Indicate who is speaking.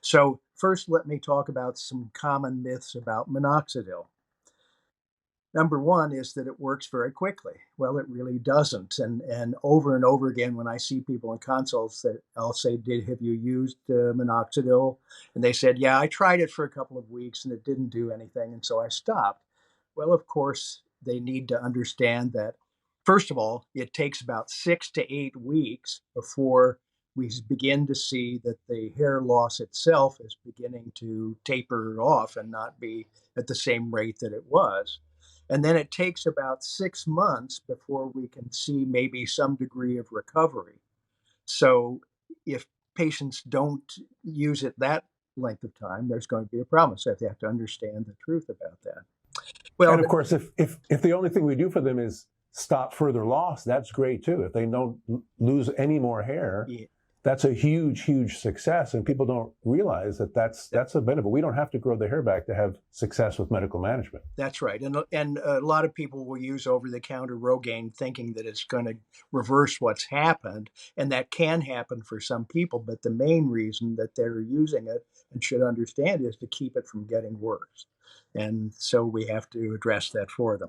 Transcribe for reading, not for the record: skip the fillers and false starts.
Speaker 1: So first, let me talk about some common myths about minoxidil. Number one is that it works very quickly. Well, it really doesn't. And over again, when I see people in consults, that I'll say, have you used minoxidil?" And they said, "Yeah, I tried it for a couple of weeks and it didn't do anything, and so I stopped." Well, of course, they need to understand that, first of all, it takes about 6 to 8 weeks before we begin to see that the hair loss itself is beginning to taper off and not be at the same rate that it was. And then it takes about 6 months before we can see maybe some degree of recovery. So if patients don't use it that length of time, there's going to be a problem. So they have to understand the truth about that. Well,
Speaker 2: And of course, if the only thing we do for them is stop further loss, that's great too. If they don't lose any more hair,
Speaker 1: yeah,
Speaker 2: that's a huge success, and people don't realize that that's a benefit. We don't have to grow the hair back to have success with medical management.
Speaker 1: that's right. And a lot of people will use over-the-counter Rogaine thinking that it's going to reverse what's happened, and that can happen for some people. But the main reason that they're using it and should understand is to keep it from getting worse. And so we have to address that for them.